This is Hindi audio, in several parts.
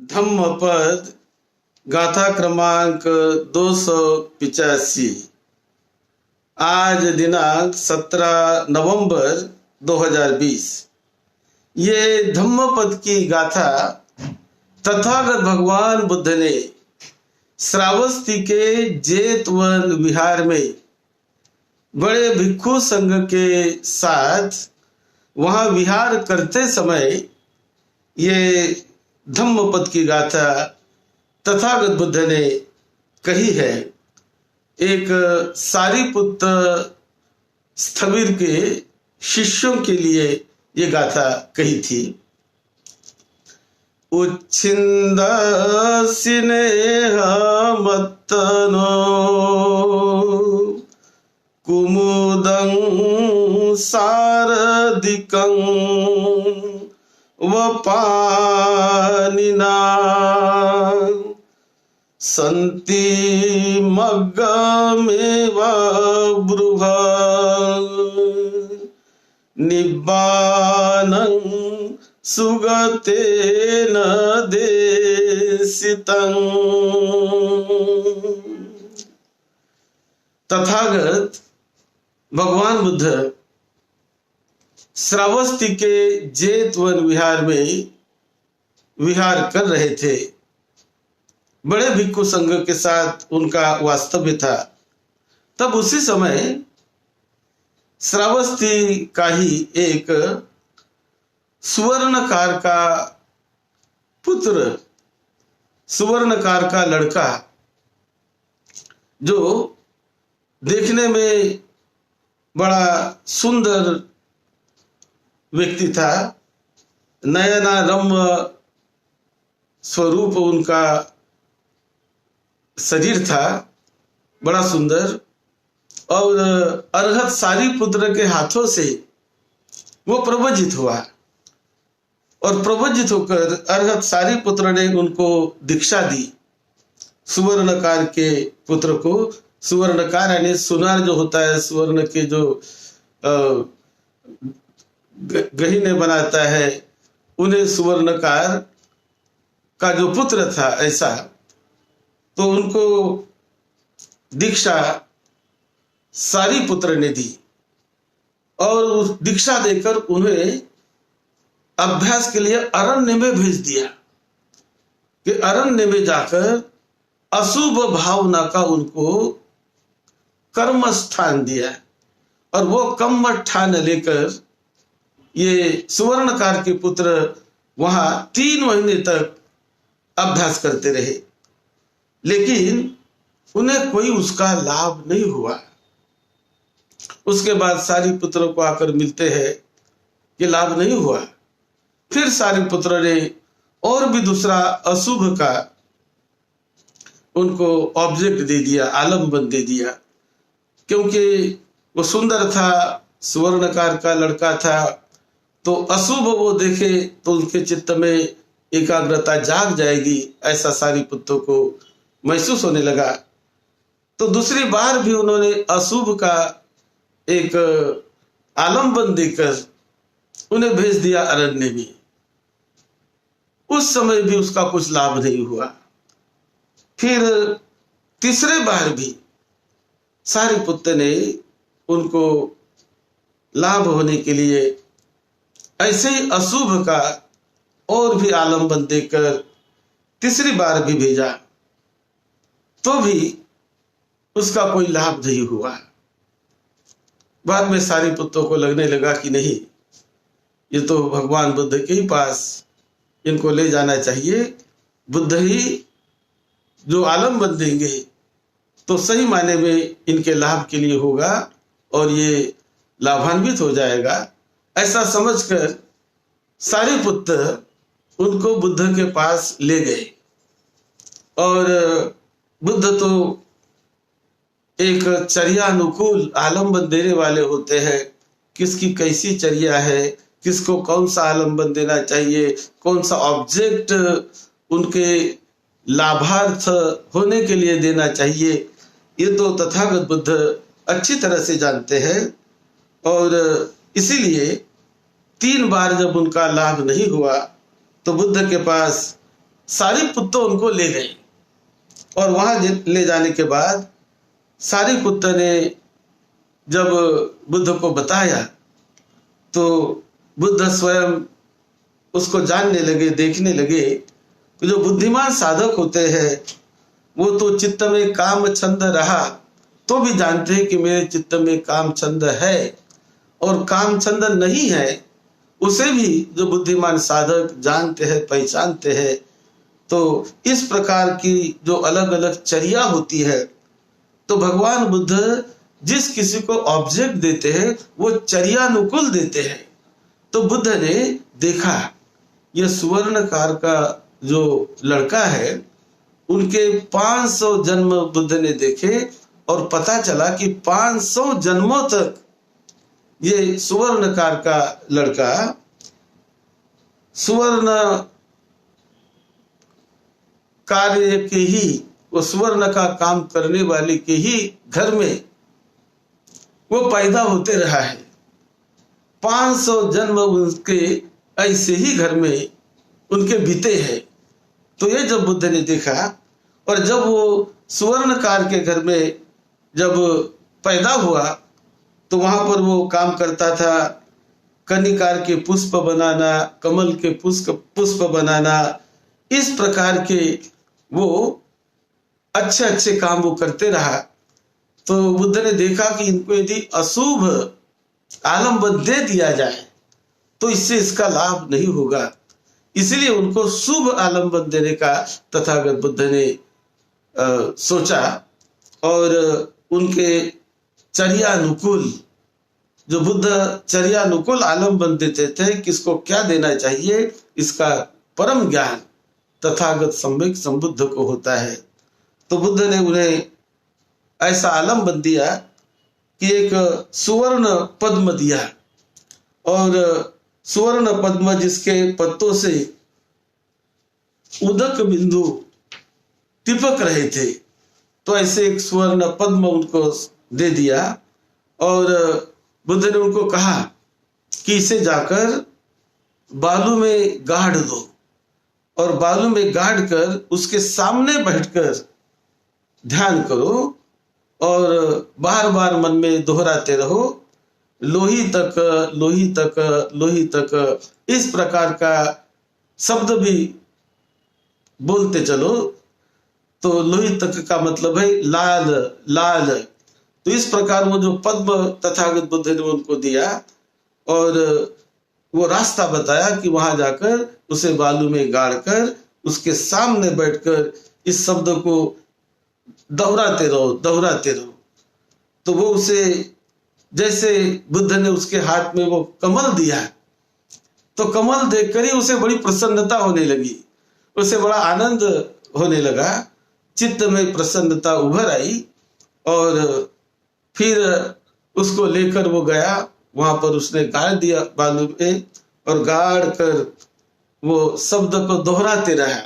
धम्मपद गाथा क्रमांक 285। आज दिनांक 17 नवंबर 2020। ये धम्मपद की गाथा तथागत भगवान बुद्ध ने श्रावस्ती के जेतवन विहार में बड़े भिक्षु संघ के साथ वहां विहार करते समय ये धम्मपद की गाथा तथागत बुद्ध ने कही है। एक सारीपुत्र स्थविर के शिष्यों के लिए ये गाथा कही थी। उच्छिंद स्नेह मत्तनो कुमुदं सारदिकं वपानिना सन्ति मग्गमेव ब्रुव निब्बानं सुगतेन देशितं। तथागत भगवान बुद्ध श्रावस्ती के जेतवन विहार में विहार कर रहे थे। बड़े भिक्षु संघ के साथ उनका वास्तव्य था। तब उसी समय श्रावस्ती का ही एक सुवर्णकार का पुत्र, सुवर्णकार का लड़का, जो देखने में बड़ा सुंदर व्यक्ति था, नयनारम्य स्वरूप उनका शरीर था, बड़ा सुंदर, और अर्हत सारीपुत्र के हाथों से वो प्रवजित हुआ। और प्रवजित होकर अर्हत सारीपुत्र ने उनको दीक्षा दी। सुवर्णकार के पुत्र को, सुवर्णकार यानी सुनार जो होता है, सुवर्ण के जो गहीने बनाता है, उन्हें सुवर्णकार का जो पुत्र था, ऐसा तो उनको दीक्षा सारीपुत्र ने दी। और उस दीक्षा देकर उन्हें अभ्यास के लिए अरण्य में भेज दिया कि अरण्य में जाकर अशुभ भावना का उनको कर्म स्थान दिया। और वो कर्म ठान लेकर ये सुवर्णकार के पुत्र वहां 3 महीने तक अभ्यास करते रहे, लेकिन उन्हें कोई उसका लाभ नहीं हुआ। उसके बाद सारीपुत्र को आकर मिलते हैं कि लाभ नहीं हुआ। फिर सारीपुत्र ने और भी दूसरा अशुभ का उनको ऑब्जेक्ट दे दिया, आलम्बन दे दिया, क्योंकि वो सुंदर था, सुवर्णकार का लड़का था, तो अशुभ वो देखे तो उनके चित्त में एकाग्रता जाग जाएगी, ऐसा सारीपुत्र को महसूस होने लगा। तो दूसरी बार भी उन्होंने अशुभ का एक आलम्बन देकर उन्हें भेज दिया अरण्य में। उस समय भी उसका कुछ लाभ नहीं हुआ। फिर तीसरे बार भी सारीपुत्र ने उनको लाभ होने के लिए ऐसे ही अशुभ का और भी आलम्बन देकर तीसरी बार भी भेजा, तो भी उसका कोई लाभ नहीं हुआ। बाद में सारीपुत्र को लगने लगा कि नहीं, ये तो भगवान बुद्ध के ही पास इनको ले जाना चाहिए। बुद्ध ही जो आलम्बन देंगे तो सही माने में इनके लाभ के लिए होगा और ये लाभान्वित हो जाएगा। ऐसा समझकर सारीपुत्र उनको बुद्ध के पास ले गए। और बुद्ध तो एक चर्या अनुकूल आलम्बन देने वाले होते हैं। किसकी कैसी चर्या है, किसको कौन सा आलम्बन देना चाहिए, कौन सा ऑब्जेक्ट उनके लाभार्थ होने के लिए देना चाहिए, ये तो तथागत बुद्ध अच्छी तरह से जानते हैं। और इसीलिए 3 बार जब उनका लाभ नहीं हुआ तो बुद्ध के पास सारिपुत्त उनको ले गए और वहां ले जाने के बाद सारिपुत्त ने जब बुद्ध को बताया तो बुद्ध स्वयं उसको जानने लगे, देखने लगे कि जो बुद्धिमान साधक होते हैं वो तो चित्त में काम छंद रहा तो भी जानते हैं कि मेरे चित्त में काम छंद है, और काम छंद नहीं है उसे भी जो बुद्धिमान साधक जानते हैं, पहचानते हैं। तो इस प्रकार की जो अलग अलग चर्या होती है, तो भगवान बुद्ध जिस किसी को ऑब्जेक्ट देते हैं वो चर्यानुकूल देते हैं। तो बुद्ध ने देखा ये सुवर्णकार का जो लड़का है उनके 500 जन्म बुद्ध ने देखे और पता चला कि 500 जन्मों तक ये सुवर्णकार का लड़का सुवर्ण कार्य के ही, वो सुवर्ण का काम करने वाले के ही घर में वो पैदा होते रहा है। 500 जन्म उनके ऐसे ही घर में उनके बीते हैं। तो ये जब बुद्ध ने देखा और जब वो सुवर्णकार के घर में जब पैदा हुआ तो वहां पर वो काम करता था, कनिकार के पुष्प बनाना, कमल के पुष्प बनाना, इस प्रकार के वो अच्छे अच्छे काम वो करते रहा। तो बुद्ध ने देखा कि इनको यदि अशुभ आलम्बन दे दिया जाए तो इससे इसका लाभ नहीं होगा, इसलिए उनको शुभ आलम्बन देने का तथागत बुद्ध ने सोचा और उनके चर्यानुकूल, जो बुद्ध चर्यानुकूल आलम्बन देते थे, किसको क्या देना चाहिए इसका परम ज्ञान तथागत सम्यक संबुद्ध को होता है। तो बुद्ध ने उन्हें ऐसा आलम्बन दिया कि एक सुवर्ण पद्म दिया और सुवर्ण पद्म जिसके पत्तों से उदक बिंदु टिपक रहे थे, तो ऐसे एक सुवर्ण पद्म उनको दे दिया और बुद्ध ने उनको कहा कि इसे जाकर बालू में गाड़ दो और बालू में गाड़ कर उसके सामने बैठकर ध्यान करो और बार बार मन में दोहराते रहो, लोही तक लोही तक लोही तक, इस प्रकार का शब्द भी बोलते चलो। तो लोही तक का मतलब है लाल लाल। तो इस प्रकार वो जो पद्म तथागत बुद्ध ने उनको दिया और वो रास्ता बताया कि वहां जाकर उसे बालू में गाड़कर उसके सामने बैठकर इस शब्द को दोहराते रहो दोहराते रहो। तो वो उसे, जैसे बुद्ध ने उसके हाथ में वो कमल दिया तो कमल देखकर ही उसे बड़ी प्रसन्नता होने लगी, उसे बड़ा आनंद होने लगा, चित्त में प्रसन्नता उभर आई और फिर उसको लेकर वो गया, वहां पर उसने गाड़ दिया बालू में और गाड़ कर वो शब्द को दोहराते रहा,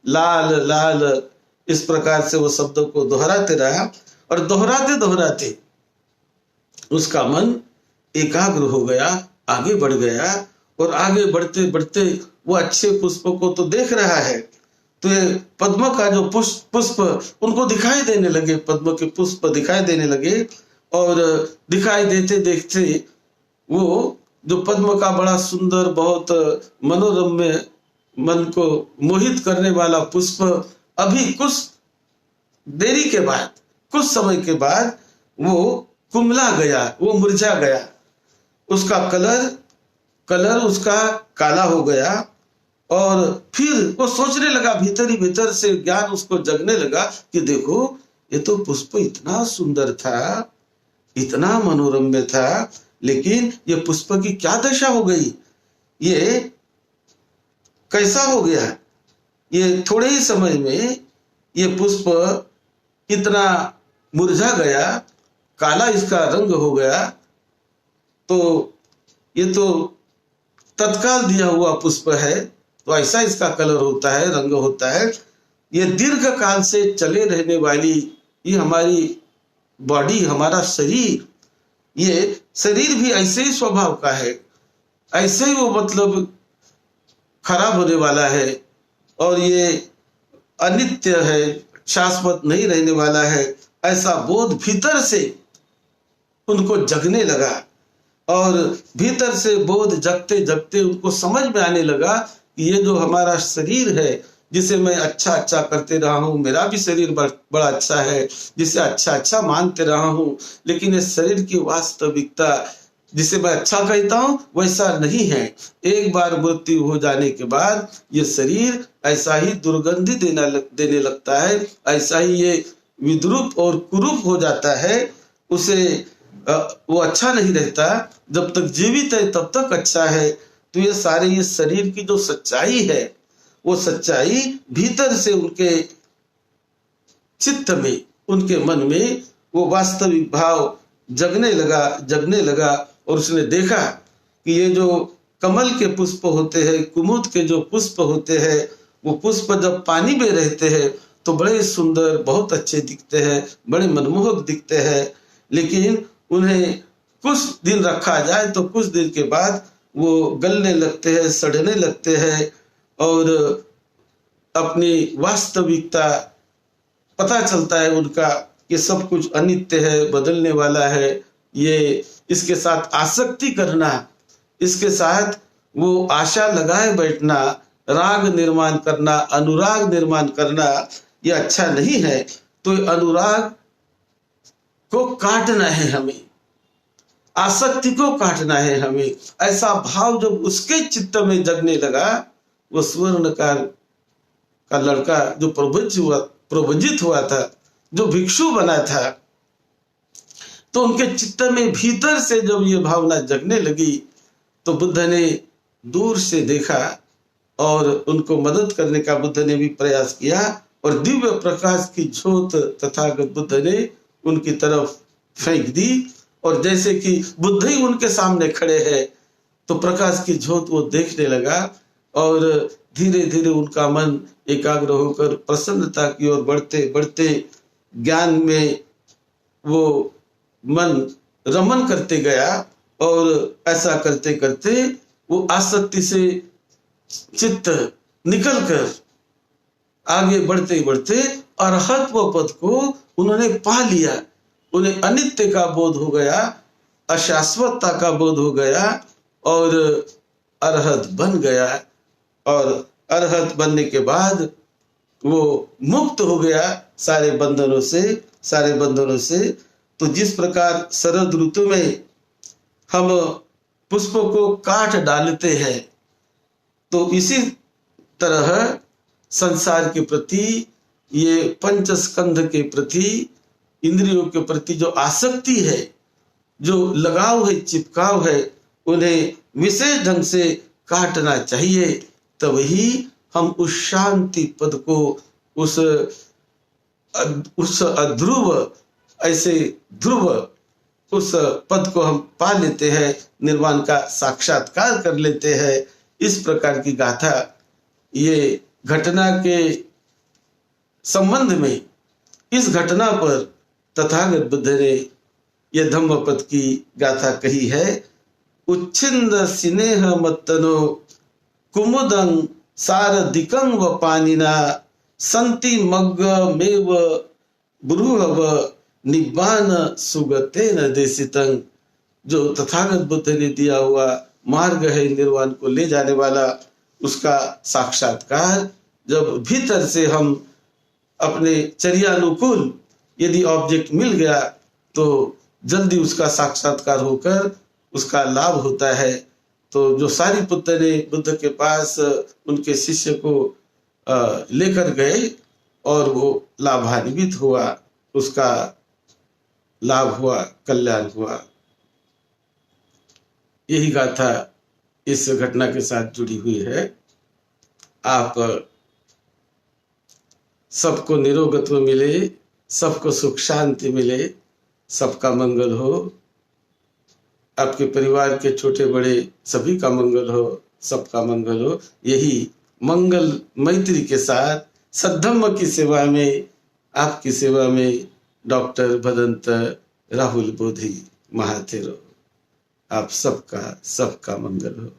लाल लाल, इस प्रकार से वो शब्द को दोहराते रहा और दोहराते दोहराते उसका मन एकाग्र हो गया, आगे बढ़ गया और आगे बढ़ते बढ़ते वो अच्छे पुष्पों को तो देख रहा है। तो ये पद्म का जो पुष्प उनको दिखाई देने लगे, पद्म के पुष्प दिखाई देने लगे और दिखाई देते देखते वो जो पद्म का बड़ा सुंदर, बहुत मनोरम्य, मन को मोहित करने वाला पुष्प अभी कुछ देरी के बाद, कुछ समय के बाद वो कुमला गया, वो मुरझा गया, उसका कलर उसका काला हो गया और फिर वो सोचने लगा, भीतर ही भीतर से ज्ञान उसको जगने लगा कि देखो ये तो पुष्प इतना सुंदर था, इतना मनोरम्य था, लेकिन ये पुष्प की क्या दशा हो गई, ये कैसा हो गया, ये थोड़े ही समय में ये पुष्प इतना मुरझा गया, काला इसका रंग हो गया। तो ये तो तत्काल दिया हुआ पुष्प है, तो ऐसा इसका कलर होता है, रंग होता है। ये दीर्घ काल से चले रहने वाली ये हमारी बॉडी, हमारा शरीर, ये शरीर भी ऐसे ही स्वभाव का है, ऐसे ही वो मतलब खराब होने वाला है और ये अनित्य है, शाश्वत नहीं रहने वाला है, ऐसा बोध भीतर से उनको जगने लगा। और भीतर से बोध जगते जगते उनको समझ में आने लगा कि ये जो हमारा शरीर है, जिसे मैं अच्छा अच्छा करते रहा हूँ, मेरा भी शरीर बड़ा अच्छा है, जिसे अच्छा अच्छा मानते रहा हूँ, लेकिन इस शरीर की वास्तविकता जिसे मैं अच्छा कहता हूँ वैसा नहीं है। एक बार मृत्यु हो जाने के बाद ये शरीर ऐसा ही दुर्गंधि देने लगता है, ऐसा ही ये विद्रूप और कुरूप हो जाता है, उसे वो अच्छा नहीं रहता। जब तक जीवित है तब तक अच्छा है। तो ये सारे ये शरीर की जो सच्चाई है, वो सच्चाई भीतर से उनके चित्त में, उनके मन में वो वास्तविक भाव जगने लगा। और उसने देखा कि ये जो कमल के पुष्प होते हैं, कुमुद के जो पुष्प होते हैं, वो पुष्प जब पानी में रहते हैं तो बड़े सुंदर, बहुत अच्छे दिखते हैं, बड़े मनमोहक दिखते हैं, लेकिन उन्हें कुछ दिन रखा जाए तो कुछ दिन के बाद वो गलने लगते हैं, सड़ने लगते हैं और अपनी वास्तविकता पता चलता है उनका कि सब कुछ अनित्य है, बदलने वाला है। ये इसके साथ आसक्ति करना, इसके साथ वो आशा लगाए बैठना, राग निर्माण करना, अनुराग निर्माण करना, ये अच्छा नहीं है। तो अनुराग को काटना है हमें, आसक्ति को काटना है हमें। ऐसा भाव जब उसके चित्त में जगने लगा, वो स्वर्णकार का लड़का जो प्रवजित हुआ था, जो भिक्षु बना था, तो उनके चित्त में भीतर से जब ये भावना जगने लगी तो बुद्ध ने दूर से देखा और उनको मदद करने का बुद्ध ने भी प्रयास किया और दिव्य प्रकाश की ज्योत तथागत बुद्ध ने उनकी तरफ फेंक दी। और जैसे कि बुद्ध ही उनके सामने खड़े हैं तो प्रकाश की ज्योत वो देखने लगा और धीरे धीरे उनका मन एकाग्र होकर प्रसन्नता की ओर बढ़ते बढ़ते ज्ञान में वो मन रमन करते गया। और ऐसा करते करते वो आसक्ति से चित्त निकलकर आगे बढ़ते बढ़ते अरहत्व पद को उन्होंने पा लिया। उन्हें अनित्य का बोध हो गया, अशाश्वतता का बोध हो गया और अरहत बन गया। और अरहत बनने के बाद वो मुक्त हो गया सारे बंधनों से। तो जिस प्रकार शरद ऋतु में हम पुष्पों को काट डालते हैं, तो इसी तरह संसार के प्रति, ये पंच स्कंध के प्रति, इंद्रियों के प्रति जो आसक्ति है, जो लगाव है, चिपकाव है, उन्हें विशेष ढंग से काटना चाहिए। तभी हम उस शांति पद को, उस अध्रुव, ऐसे ध्रुव उस पद को हम पा लेते हैं, निर्वाण का साक्षात्कार कर लेते हैं। इस प्रकार की गाथा, ये घटना के संबंध में, इस घटना पर तथागत बुद्ध ने यह धम्मपद की गाथा कही है। उच्छिन्न स्नेह मत्तनो कुमुदं सारधिकं व पानिना संति मग्गमेव ब्रूहव निब्बान सुगतेन देशितं। जो तथागत बुद्ध ने दिया हुआ मार्ग है निर्वाण को ले जाने वाला, उसका साक्षात्कार जब भीतर से हम अपने चर्यानुकूल यदि ऑब्जेक्ट मिल गया तो जल्दी उसका साक्षात्कार होकर उसका लाभ होता है। तो जो सारिपुत्र ने बुद्ध के पास उनके शिष्य को लेकर गए और वो लाभान्वित हुआ, उसका लाभ हुआ, कल्याण हुआ। यही गाथा इस घटना के साथ जुड़ी हुई है। आप सबको निरोगत्व मिले, सबको सुख शांति मिले, सबका मंगल हो, आपके परिवार के छोटे बड़े सभी का मंगल हो, सबका मंगल हो। यही मंगल मैत्री के साथ सद्धम्म की सेवा में, आपकी सेवा में डॉक्टर भदंत राहुल बोधी महाथेरो। आप सबका मंगल हो।